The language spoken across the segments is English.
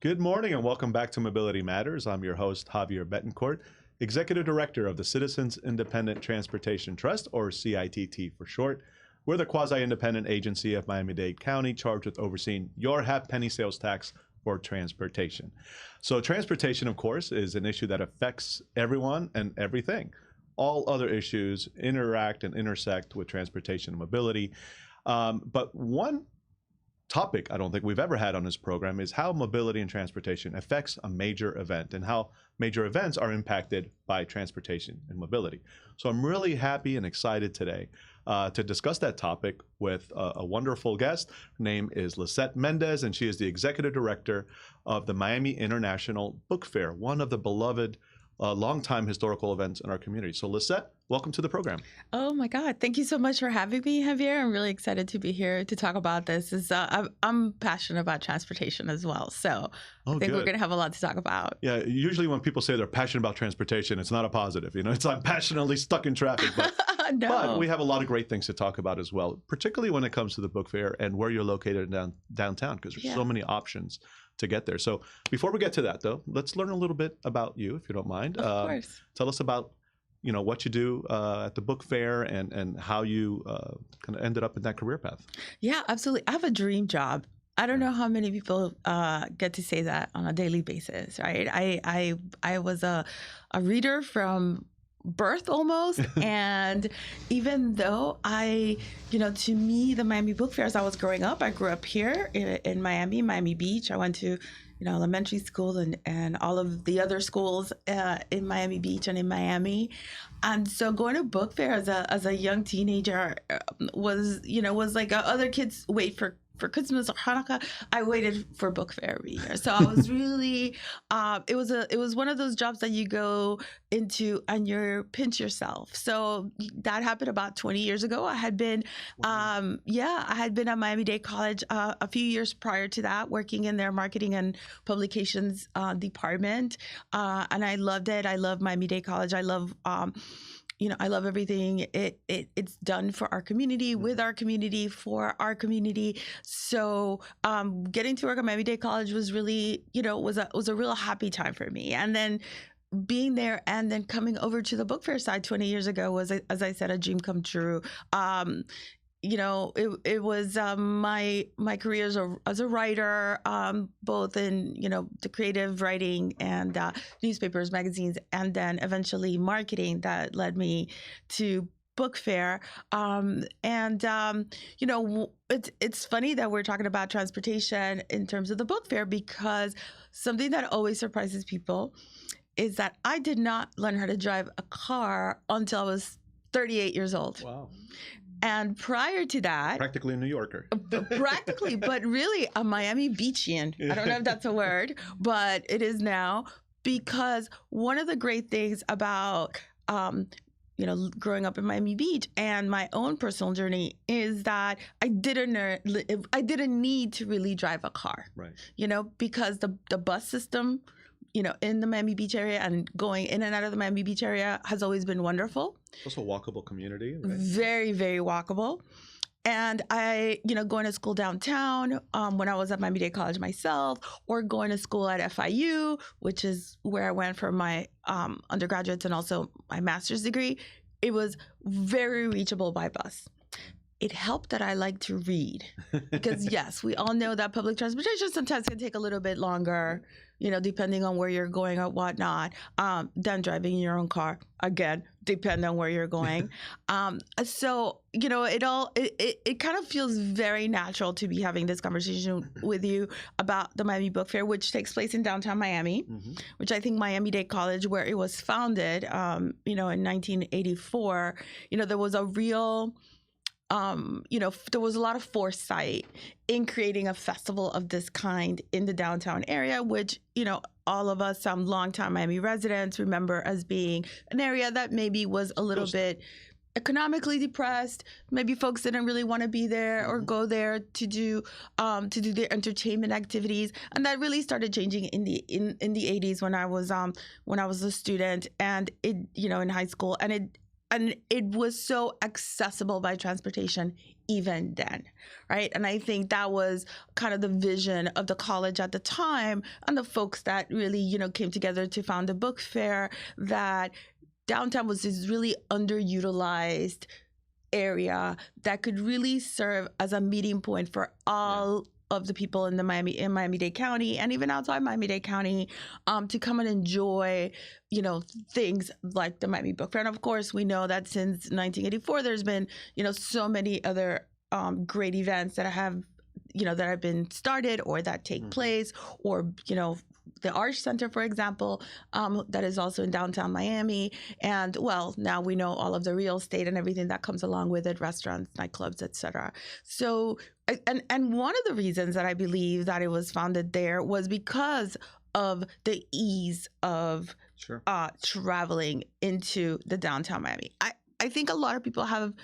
Good morning and welcome back to Mobility Matters. I'm your host, Javier Betancourt, Executive Director of the Citizens Independent Transportation Trust, or CITT for short. We're the quasi-independent agency of Miami-Dade County charged with overseeing your half-penny sales tax for transportation. So transportation, of course, is an issue that affects everyone and everything. All other issues interact and intersect with transportation and mobility. But one topic I don't think we've ever had on this program is how mobility and transportation affects a major event and how major events are impacted by transportation and mobility. So I'm really happy and excited today to discuss that topic with a wonderful guest. Her name is Lissette Mendez, and she is the Executive Director of the Miami International Book Fair, one of the beloved longtime historical events in our community. So Lissette, welcome to the program. Oh my God. Thank you so much for having me, Javier. I'm really excited to be here to talk about this. I'm passionate about transportation as well. So I think we're going to have a lot to talk about. Yeah, usually when people say they're passionate about transportation, it's not a positive. It's I'm passionately stuck in traffic. But, no. But we have a lot of great things to talk about as well, particularly when it comes to the book fair and where you're located downtown, because there's so many options to get there. So before we get to that, though, let's learn a little bit about you, if you don't mind. Of course. Tell us about what you do at the book fair and how you kind of ended up in that career path. Yeah, absolutely. I have a dream job. I don't know how many people get to say that on a daily basis, right? I was a reader from birth almost. And even though to me, the Miami Book Fair, as I was growing up, I grew up here in Miami Beach. I went to elementary school and all of the other schools in Miami Beach and in Miami. And so going to book fair as a young teenager was like other kids wait for Christmas or Hanukkah. I waited for book fair every year. So I was really, it was one of those jobs that you go into and you pinch yourself. So that happened about 20 years ago. I had been, I had been at Miami-Dade College a few years prior to that, working in their marketing and publications department. And I loved it. I love Miami-Dade College. I love, I love everything it's done for our community, with our community, for our community. So getting to work at Miami-Dade College was really, was a real happy time for me. And then being there and then coming over to the book fair side 20 years ago was, as I said, a dream come true. It was my career as a writer, both in, the creative writing and newspapers, magazines, and then eventually marketing that led me to book fair. It's funny that we're talking about transportation in terms of the book fair, because something that always surprises people is that I did not learn how to drive a car until I was 38 years old. Wow. And prior to that, practically a New Yorker. Practically, but really a Miami Beachian. I don't know if that's a word, but it is now, because one of the great things about growing up in Miami Beach and my own personal journey is that I didn't need to really drive a car. Right. Because the bus system, in the Miami Beach area and going in and out of the Miami Beach area has always been wonderful. It's also a walkable community, right? Very, very walkable. And I, going to school downtown when I was at Miami-Dade College myself, or going to school at FIU, which is where I went for my undergraduates and also my master's degree, it was very reachable by bus. It helped that I like to read, because yes, we all know that public transportation sometimes can take a little bit longer, depending on where you're going or whatnot, than driving your own car. Again, depending on where you're going. So, it kind of feels very natural to be having this conversation with you about the Miami Book Fair, which takes place in downtown Miami, which I think Miami-Dade College, where it was founded, in 1984, there was a real... there was a lot of foresight in creating a festival of this kind in the downtown area, which, all of us, longtime Miami residents, remember as being an area that maybe was a little bit economically depressed. Maybe folks didn't really want to be there or go there to do their entertainment activities, and that really started changing in the 80s when I was a student and in high school, and and it was so accessible by transportation even then, right? And I think that was kind of the vision of the college at the time, and the folks that really, came together to found the book fair, that downtown was this really underutilized area that could really serve as a meeting point for all of the people in Miami-Dade County, and even outside Miami-Dade County, to come and enjoy, things like the Miami Book Fair. And of course, we know that since 1984, there's been, so many other great events that have been started or that take place, or, the Arch Center, for example, that is also in downtown Miami. And well, now we know all of the real estate and everything that comes along with it, restaurants, nightclubs, etc. So, and one of the reasons that I believe that it was founded there was because of the ease of traveling into the downtown Miami. I think a lot of people have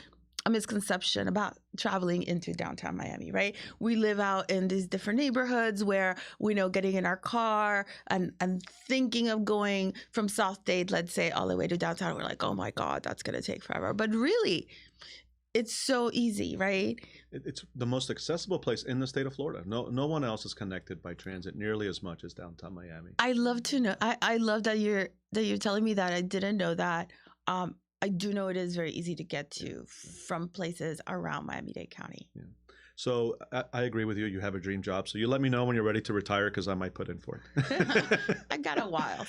a misconception about traveling into downtown Miami, right? We live out in these different neighborhoods where we know getting in our car and thinking of going from South Dade, let's say, all the way to downtown, we're like, oh my God, that's going to take forever. But really, it's so easy, right? It's the most accessible place in the state of Florida. No one else is connected by transit nearly as much as downtown Miami. I love to know. I love that you're telling me that. I didn't know that. I do know it is very easy to get to from places around Miami-Dade County. Yeah. So I agree with you. You have a dream job. So you let me know when you're ready to retire, because I might put in for it. I got a while.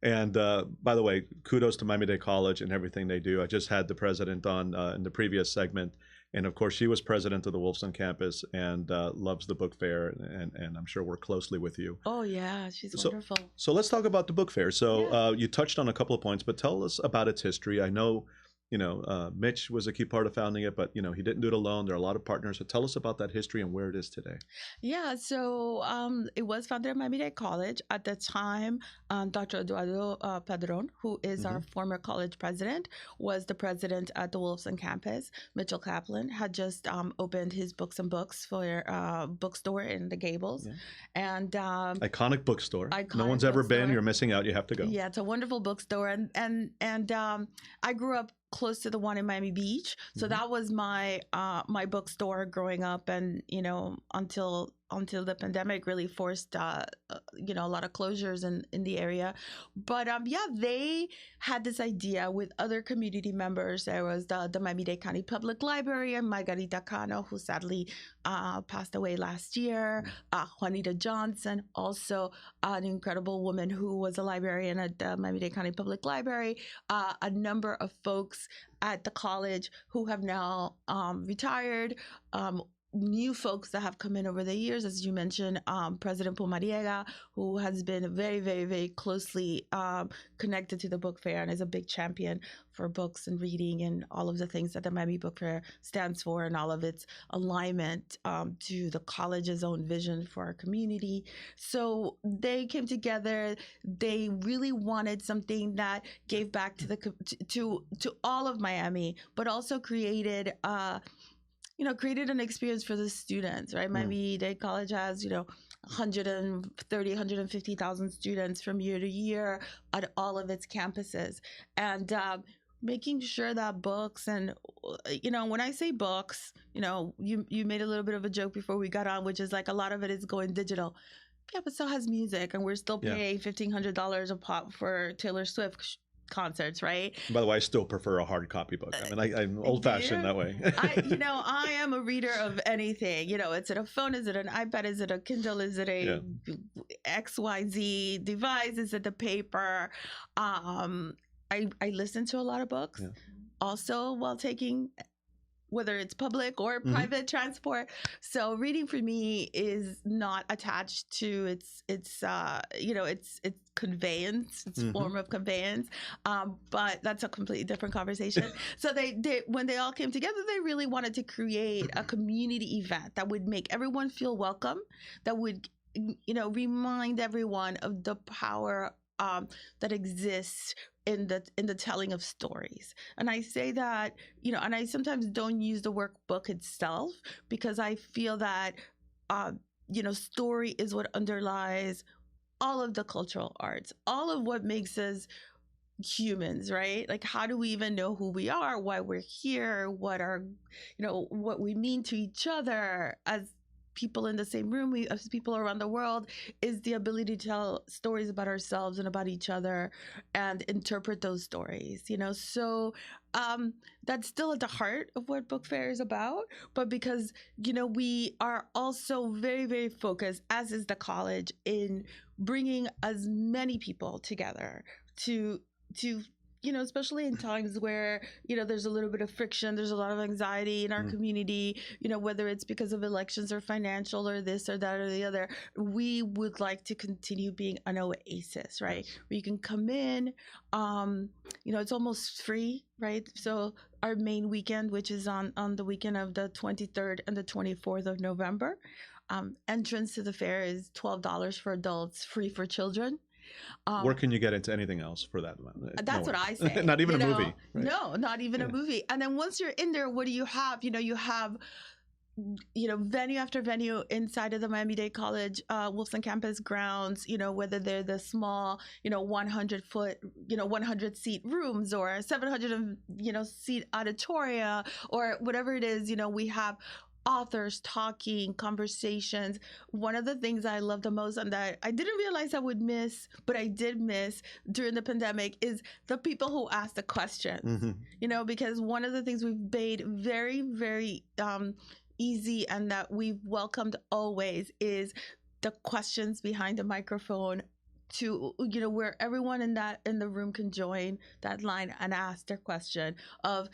And by the way, kudos to Miami-Dade College and everything they do. I just had the president on in the previous segment. And of course, she was president of the Wolfson campus and loves the book fair. And I'm sure work closely with you. Oh, yeah. She's wonderful. So let's talk about the book fair. So you touched on a couple of points, but tell us about its history. I know, Mitch was a key part of founding it, but, he didn't do it alone. There are a lot of partners. So tell us about that history and where it is today. Yeah, so it was founded at Miami-Dade College. At the time, Dr. Eduardo Padron, who is our former college president, was the president at the Wolfson campus. Mitchell Kaplan had just opened his Books and Books for bookstore in the Gables. Yeah. And iconic bookstore. No one's ever been. You're missing out. You have to go. Yeah, it's a wonderful bookstore. And I grew up close to the one in Miami Beach, so that was my my bookstore growing up, and until the pandemic really forced a lot of closures in the area. But they had this idea with other community members. There was the Miami-Dade County Public Library, and Margarita Cano, who sadly passed away last year. Juanita Johnson, also an incredible woman who was a librarian at the Miami-Dade County Public Library. A number of folks at the college who have now retired. New folks that have come in over the years, as you mentioned, President Pumariega, who has been very, very, very closely connected to the book fair and is a big champion for books and reading and all of the things that the Miami Book Fair stands for, and all of its alignment to the college's own vision for our community. So they came together. They really wanted something that gave back to to all of Miami, but also created created an experience for the students, right? Miami-Dade College has, 150,000 students from year to year at all of its campuses. And making sure that books and, when I say books, you made a little bit of a joke before we got on, which is like a lot of it is going digital. Yeah, but so has music, and we're still paying $1,500 a pop for Taylor Swift concerts, right? By the way, I still prefer a hard copy book. I mean, I'm old-fashioned that way. I am a reader of anything. Is it a phone? Is it an iPad? Is it a Kindle? Is it a XYZ device? Is it the paper? I listen to a lot of books, also while taking, whether it's public or private transport. So reading for me is not attached to its conveyance, its form of conveyance. But that's a completely different conversation. So they when they all came together, they really wanted to create a community event that would make everyone feel welcome, that would, remind everyone of the power that exists in the telling of stories. And I say that, and I sometimes don't use the workbook itself, because I feel that, story is what underlies all of the cultural arts, all of what makes us humans, right? Like, how do we even know who we are, why we're here, what are, what we mean to each other as people in the same room, as people around the world, is the ability to tell stories about ourselves and about each other and interpret those stories, So that's still at the heart of what Book Fair is about. But because, we are also very, very focused, as is the college, in bringing as many people together to especially in times where, there's a little bit of friction, there's a lot of anxiety in our community, whether it's because of elections or financial or this or that or the other, we would like to continue being an oasis, right? Yes. Where you can come in, it's almost free, right? So our main weekend, which is on the weekend of the 23rd and the 24th of November, entrance to the fair is $12 for adults, free for children. Where can you get into anything else for that? That's what I say. Not even a movie. Right? No, not even a movie. And then once you're in there, what do you have? You have, venue after venue inside of the Miami-Dade College, Wolfson campus grounds, whether they're the small, 100-foot, 100-seat rooms or 700, seat auditoria or whatever it is, we have authors talking, conversations. One of the things I love the most and that I didn't realize I would miss, but I did miss during the pandemic, is the people who ask the questions, because one of the things we've made very, very easy and that we've welcomed always is the questions behind the microphone to, where everyone in the room can join that line and ask their question of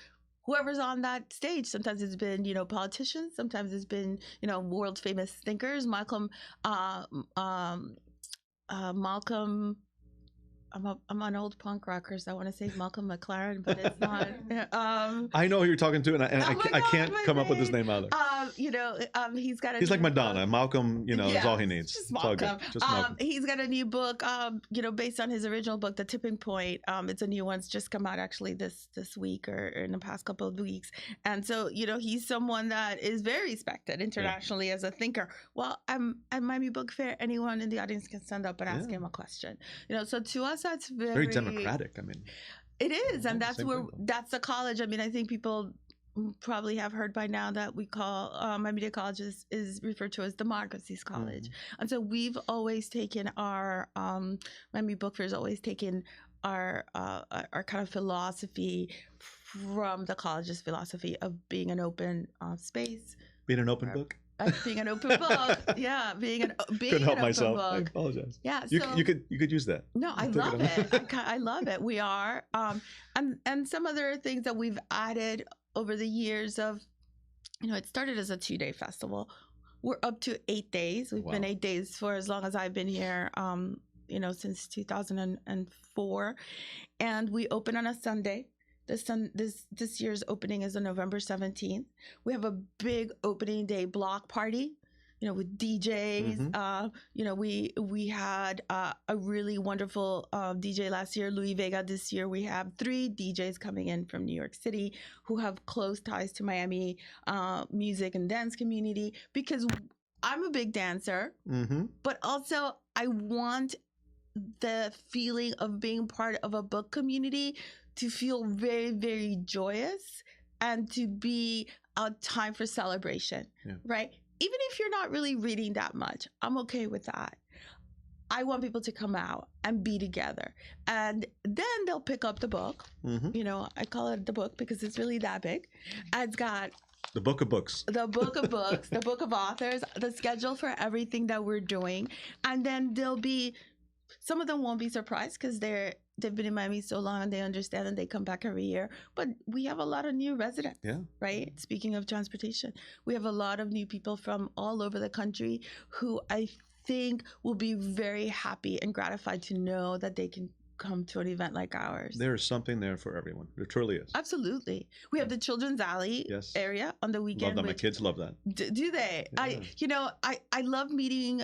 whoever's on that stage. Sometimes it's been, politicians. Sometimes it's been, world famous thinkers. Malcolm. I'm an old punk rocker, so I want to say Malcolm McLaren, but it's not. I know who you're talking to, and I can't come up with his name either. He's like Madonna. Malcolm, is all he needs. Just Malcolm. Just Malcolm. He's got a new book, based on his original book, The Tipping Point. It's a new one. It's just come out actually this week or in the past couple of weeks. And so, he's someone that is very respected internationally as a thinker. Well, at Miami Book Fair, anyone in the audience can stand up and ask him a question. So to us, that's very democratic. I mean, it is, and that's the college. I mean, I think people probably have heard by now that we call Miami-Dade College is referred to as Democracy's College, and so we've always taken our Miami Book Fair has always taken our kind of philosophy from the college's philosophy of being an open space, being an open book. Being an open book, being an couldn't help an open myself. book. I apologize. Yeah, you could use that. No, I love it. I love it. We are, and some other things that we've added over the years of, it started as a 2-day festival. We're up to 8 days. We've been 8 days for as long as I've been here. Since 2004, and we open on a Sunday. This year's opening is on November 17th. We have a big opening day block party, with DJs. We had a really wonderful DJ last year, Louis Vega. This year we have 3 DJs coming in from New York City who have close ties to Miami music and dance community, because I'm a big dancer, but also I want the feeling of being part of a book community to feel very, very joyous and to be a time for celebration, right? Even if you're not really reading that much, I'm okay with that. I want people to come out and be together. And then they'll pick up the book. I call it the book because it's really that big. It's got the book of books. The book of books, the book of authors, the schedule for everything that we're doing. And then there'll be, some of them won't be surprised because they've been in Miami so long and they understand and they come back every year. But we have a lot of new residents, right? Speaking of transportation, we have a lot of new people from all over the country who I think will be very happy and gratified to know that they can come to an event like ours. There is something there for everyone. There truly is. Absolutely. We have the Children's Alley area on the weekend. Love that. My kids love that. Do they? Yeah. I love meeting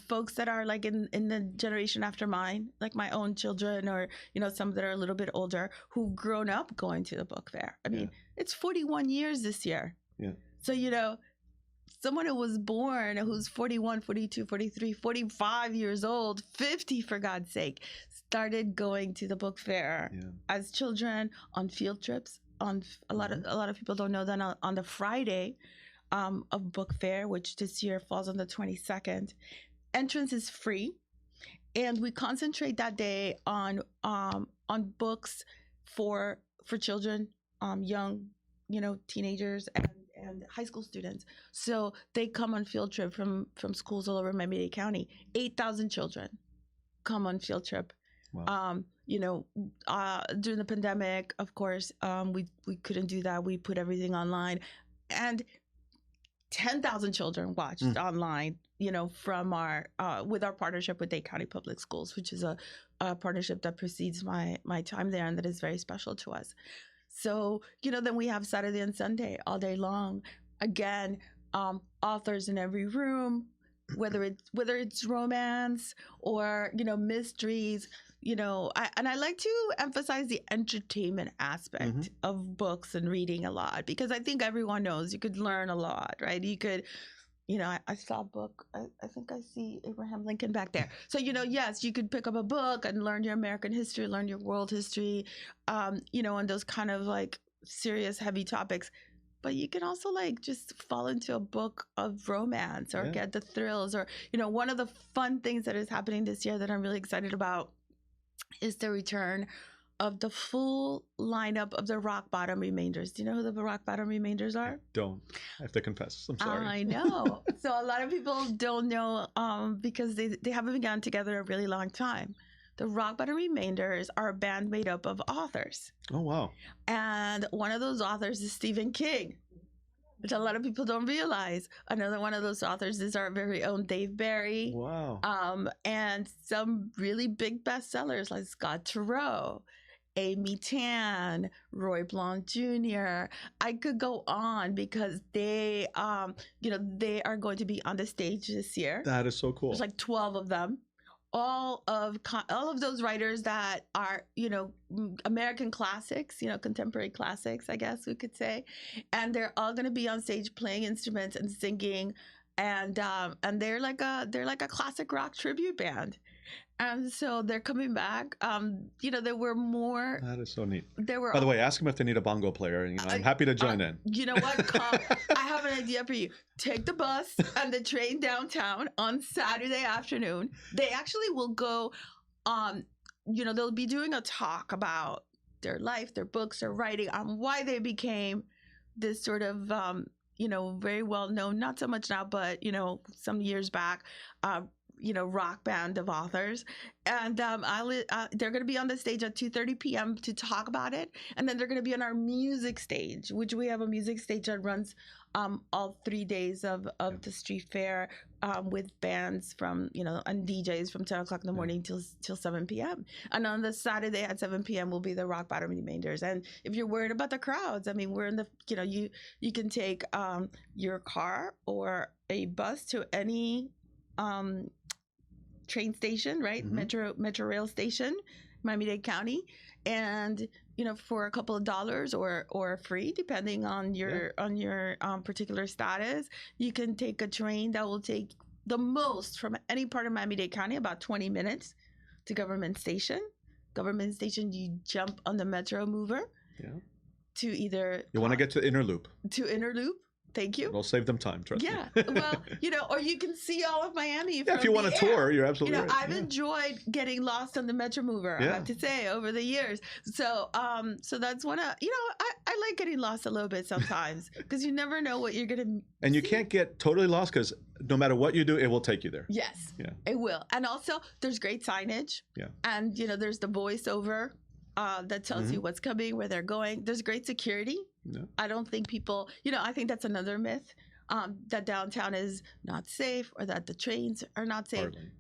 folks that are like in the generation after mine, like my own children, or, some that are a little bit older who've grown up going to the book fair. I mean, it's 41 years this year. Yeah. So, someone who was born, who's 41, 42, 43, 45 years old, 50 for God's sake, started going to the book fair as children on field trips. On a lot of people don't know that on the Friday of book fair, which this year falls on the 22nd, entrance is free, and we concentrate that day on books for children, young, teenagers and high school students. So they come on field trip from schools all over Miami-Dade County. 8,000 children come on field trip. Wow. During the pandemic, of course, we couldn't do that. We put everything online, and 10,000 children watched online, from our with our partnership with Dade County Public Schools, which is a partnership that precedes my time there and that is very special to us. So, then we have Saturday and Sunday all day long. Again, authors in every room, whether it's romance or, mysteries, I like to emphasize the entertainment aspect of books and reading a lot, because I think everyone knows you could learn a lot, right? You could, I saw a book. I think I see Abraham Lincoln back there. So, yes, you could pick up a book and learn your American history, learn your world history, on those kind of like serious, heavy topics. But you can also just fall into a book of romance or get the thrills. Or, one of the fun things that is happening this year that I'm really excited about is the return of the full lineup of the Rock Bottom Remainders. Do you know who the Rock Bottom Remainders are? Don't. I have to confess. I'm sorry. I know. So a lot of people don't know because they haven't been gotten together a really long time. The Rock Bottom Remainders are a band made up of authors. Oh, wow. And one of those authors is Stephen King, which a lot of people don't realize. Another one of those authors is our very own Dave Barry. Wow. And some really big bestsellers like Scott Turow, Amy Tan, Roy Blount Jr. I could go on because they are going to be on the stage this year. That is so cool. There's 12 of them. All of those writers that are, American classics, contemporary classics, I guess we could say. And they're all going to be on stage playing instruments and singing. And they're like a classic rock tribute band. And so they're coming back. There were more. That is so neat. There were. By the way, ask them if they need a bongo player. I'm happy to join in. You know what? I have an idea for you. Take the bus and the train downtown on Saturday afternoon. They actually will go. They'll be doing a talk about their life, their books, their writing, on why they became this sort of very well known. Not so much now, but some years back. Rock band of authors. And they're going to be on the stage at 2:30 p.m. to talk about it. And then they're going to be on our music stage, which we have a music stage that runs all 3 days of the street fair with bands from, and DJs from 10 o'clock in the morning till 7 p.m. And on the Saturday at 7 p.m. will be the Rock Bottom Remainders. And if you're worried about the crowds, we're in the, you can take your car or a bus to any train station, right? Metro rail station, Miami-Dade County, and for a couple of dollars or free, depending on your particular status, you can take a train that will take the most from any part of Miami-Dade County about 20 minutes to Government Station. Government Station, you jump on the Metro mover to either you want to get to Inner Loop. Thank you. We'll save them time, trust me. Well, or you can see all of Miami. If you want a tour, you're absolutely right. I've enjoyed getting lost on the Metro Mover, I have to say, over the years. So that's one of, I like getting lost a little bit sometimes because you never know what you're going to And you can't get totally lost because no matter what you do, it will take you there. Yes, it will. And also, there's great signage. Yeah. And, there's the voiceover that tells you what's coming, where they're going. There's great security. No. I don't think people, I think that's another myth, that downtown is not safe or that the trains are not safe. Hardly.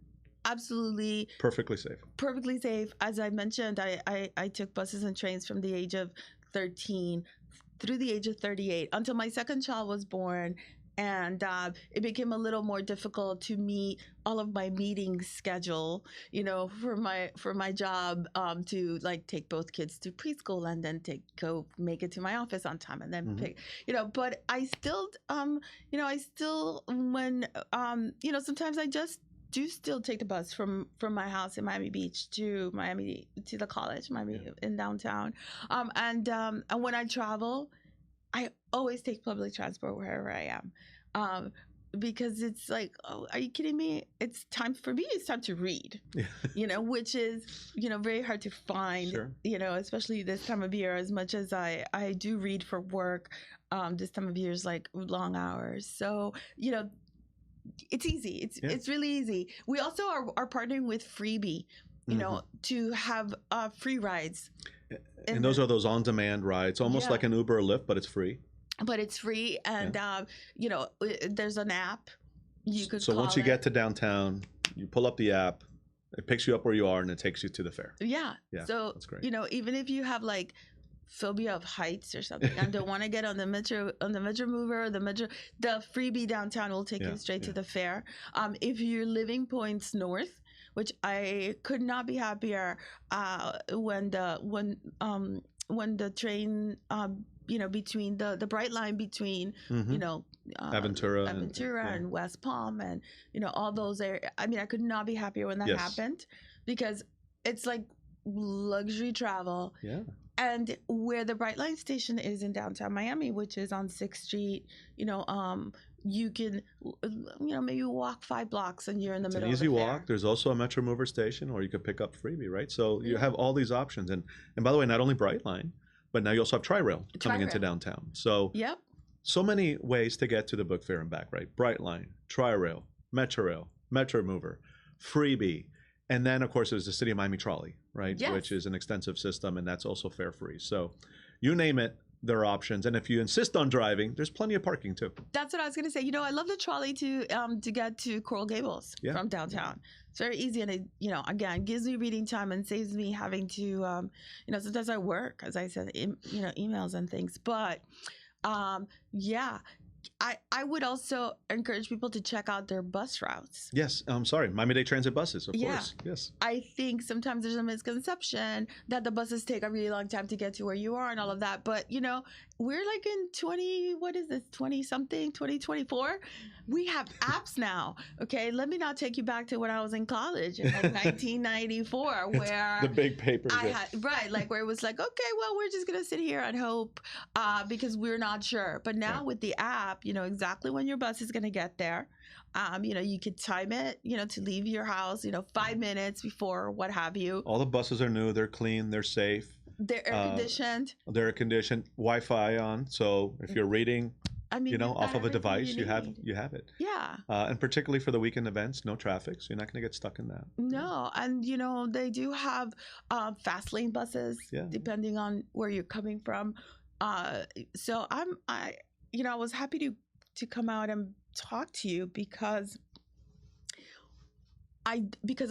Absolutely. Perfectly safe. Perfectly safe. As I mentioned, I took buses and trains from the age of 13 through the age of 38 until my second child was born. And it became a little more difficult to meet all of my meeting schedule, for my job, to like take both kids to preschool and then go make it to my office on time and then pick, but I still, when, sometimes I just do still take the bus from my house in Miami Beach to the college, in downtown. And when I travel, I always take public transport wherever I am, because it's like, oh, are you kidding me? It's time for me. It's time to read, which is, very hard to find, Sure. Especially this time of year, as much as I do read for work. This time of year is like long hours. So, it's easy. It's really easy. We also are partnering with Freebie, to have free rides. And those are those on-demand rides, almost like an Uber or Lyft, but it's free. But it's free, and there's an app. So once you get to downtown, you pull up the app. It picks you up where you are, and it takes you to the fair. Yeah. So that's great. Even if you have like phobia of heights or something and don't want to get on the metro mover or the Freebie downtown will take you straight to the fair. If you're living points north, which I could not be happier, when the train, between the bright line between, Aventura and West Palm and, all those areas. I mean, I could not be happier when that happened, because it's like luxury travel. Yeah. And where the Bright Line station is in downtown Miami, which is on 6th Street, you can, maybe walk 5 blocks and you're in the middle of the fair. It's an easy walk. There's also a Metro Mover station, or you could pick up Freebie, right? So you have all these options. And by the way, not only Bright Line, but now you also have Tri-Rail coming into downtown. So so many ways to get to the book fair and back, right? Bright Line, Tri-Rail, Metro Mover, Freebie. And then, of course, there's the City of Miami Trolley, right? Yes. Which is an extensive system, and that's also fare free. So you name it, there are options. And if you insist on driving, there's plenty of parking too. That's what I was going to say. I love the trolley to get to Coral Gables from downtown. It's very easy, and it, again, gives me reading time and saves me having to, sometimes I work, as I said, emails and things. But I would also encourage people to check out their bus routes. Yes, I'm sorry, Miami-Dade Transit buses, of course. Yes. I think sometimes there's a misconception that the buses take a really long time to get to where you are and all of that. But, we're like in 2024. We have apps now. Okay, let me not take you back to when I was in college in like 1994, where the big paper. Where it was like, okay, well, we're just gonna sit here and hope, because we're not sure. But now with the app, you know exactly when your bus is gonna get there. You could time it, to leave your house, 5 minutes before, what have you. All the buses are new. They're clean. They're safe. They're air conditioned. Wi-Fi on. So if you're reading, off of a device, you have it. Yeah. And particularly for the weekend events, no traffic, so you're not going to get stuck in that. No, and they do have fast lane buses, depending on where you're coming from. So I was happy to come out and talk to you because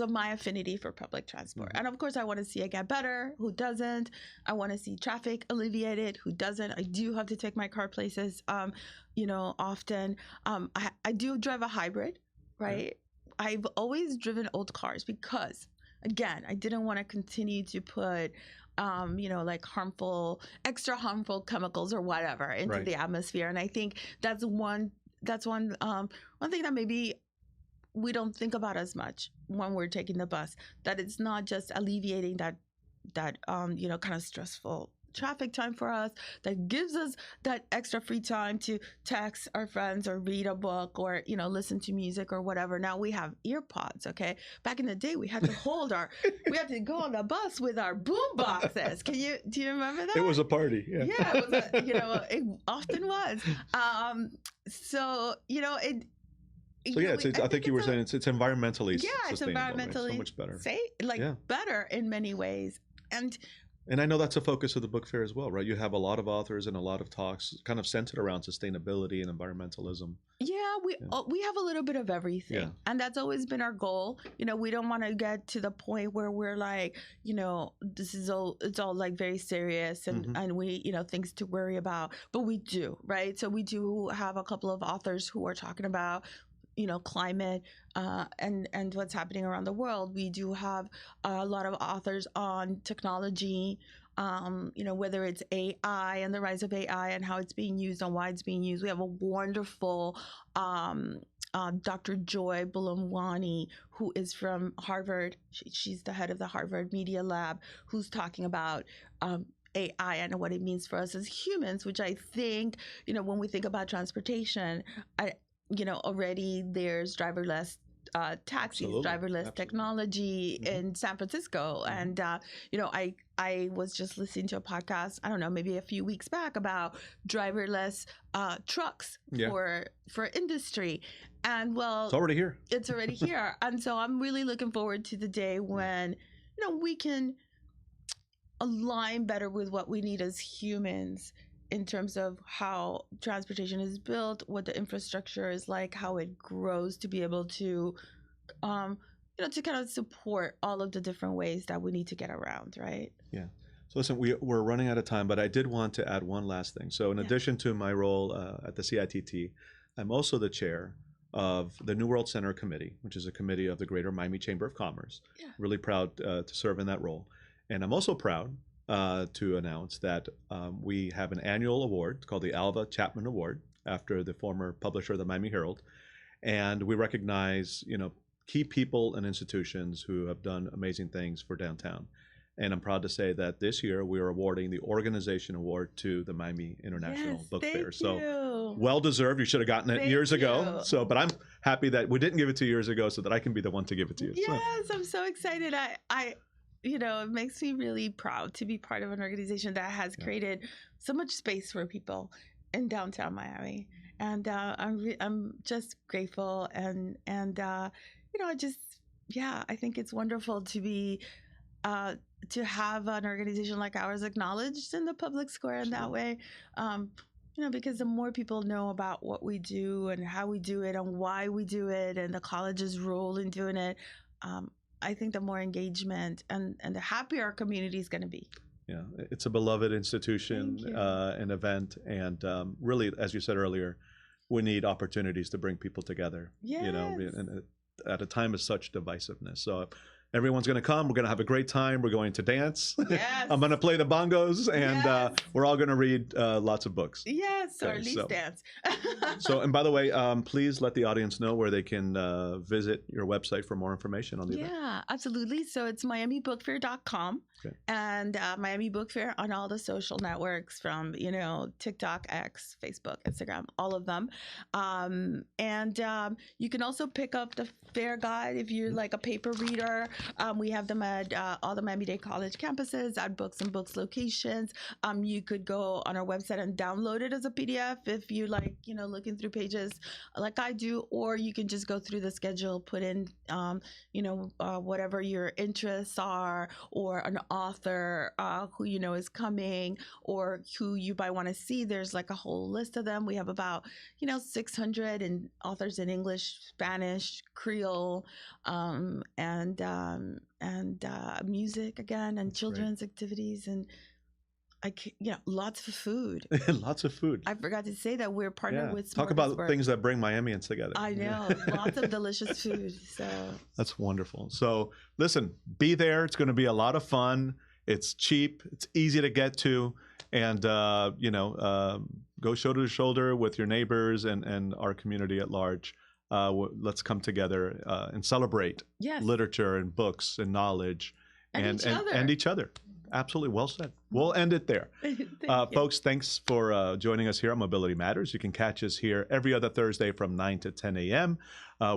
of my affinity for public transport. And of course, I want to see it get better. Who doesn't? I want to see traffic alleviated. Who doesn't? I do have to take my car places, often. I do drive a hybrid, right? Yeah. I've always driven old cars because, again, I didn't want to continue to put, extra harmful chemicals or whatever into the atmosphere. And I think that's one thing that maybe we don't think about as much when we're taking the bus, that it's not just alleviating that kind of stressful traffic time for us, that gives us that extra free time to text our friends or read a book or, listen to music or whatever. Now we have ear pods, okay? Back in the day, we had to we had to go on the bus with our boom boxes. Do you remember that? It was a party. Yeah, it was it often was. I think you were saying it's environmentally sustainable. It's environmentally so much better. better in many ways. And And I know that's a focus of the book fair as well, right? You have a lot of authors and a lot of talks kind of centered around sustainability and environmentalism. Yeah, we have a little bit of everything, Yeah. and that's always been our goal. We don't want to get to the point where we're like, this is all it's all like very serious and Mhm. and we things to worry about, but we do, right? So we do have a couple of authors who are talking about climate and what's happening around the world. We do have a lot of authors on technology, whether it's AI and the rise of AI and how it's being used and why it's being used. We have a wonderful Dr. Joy Bulamwani, who is from Harvard. She's the head of the Harvard Media Lab, who's talking about AI and what it means for us as humans, which I think, when we think about transportation, already there's driverless taxis, Absolutely. driverless Absolutely. technology Mhm. in San Francisco. Mhm. And, I was just listening to a podcast, I don't know, maybe a few weeks back about driverless trucks Yeah. for industry. And well, It's already here. it's already here. And so I'm really looking forward to the day when, we can align better with what we need as humans in terms of how transportation is built, what the infrastructure is like, how it grows to be able to, to kind of support all of the different ways that we need to get around, right? Yeah. So listen, we're running out of time, but I did want to add one last thing. So in addition to my role at the CITT, I'm also the chair of the New World Center Committee, which is a committee of the Greater Miami Chamber of Commerce. Yeah. Really proud to serve in that role. And I'm also proud to announce that we have an annual award called the Alva Chapman Award after the former publisher of the Miami Herald. And we recognize, key people and institutions who have done amazing things for downtown. And I'm proud to say that this year we are awarding the Organization Award to the Miami International Book Fair. So well deserved. You should have gotten it years ago. So, but I'm happy that we didn't give it 2 years ago so that I can be the one to give it to you. Yes, I'm so excited. It makes me really proud to be part of an organization that has created so much space for people in downtown Miami. And I'm just grateful and I think it's wonderful to be to have an organization like ours acknowledged in the public square in that way. Because the more people know about what we do and how we do it and why we do it and the college's role in doing it, I think the more engagement and the happier our community is going to be. Yeah, it's a beloved institution, an event, and really, as you said earlier, we need opportunities to bring people together. Yes. And at a time of such divisiveness. So everyone's going to come. We're going to have a great time. We're going to dance. Yes. I'm going to play the bongos, and we're all going to read lots of books. Yes, or at least dance. And by the way, please let the audience know where they can visit your website for more information on the event. Yeah, absolutely. So it's miamibookfair.com and Miami Book Fair on all the social networks from, TikTok, X, Facebook, Instagram, all of them. And you can also pick up the fair guide if you're like a paper reader. We have them at all the Miami-Dade College campuses, at Books and Books locations. You could go on our website and download it as a PDF if you like, looking through pages like I do, or you can just go through the schedule, put in, whatever your interests are, or an author who is coming, or who you might want to see. There's like a whole list of them. We have about 600 authors in English, Spanish, Creole, and music again, and children's activities, and lots of food. Lots of food. I forgot to say that we're partnered with Talk about things that bring Miamians together. I know. Lots of delicious food. So that's wonderful. So listen, be there. It's going to be a lot of fun. It's cheap. It's easy to get to. And, go shoulder to shoulder with your neighbors and our community at large. Let's come together and celebrate literature and books and knowledge and each other. Absolutely. Well said. We'll end it there. Folks, thanks for joining us here on Mobility Matters. You can catch us here every other Thursday from 9 to 10 a.m.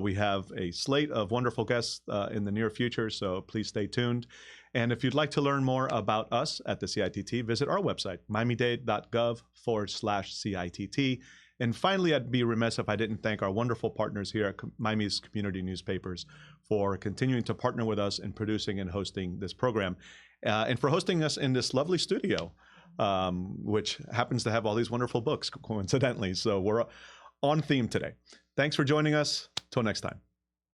We have a slate of wonderful guests in the near future, so please stay tuned. And if you'd like to learn more about us at the CITT, visit our website, miamidade.gov/CITT. And finally, I'd be remiss if I didn't thank our wonderful partners here at Miami's Community Newspapers for continuing to partner with us in producing and hosting this program, and for hosting us in this lovely studio, which happens to have all these wonderful books, coincidentally. So we're on theme today. Thanks for joining us. Till next time.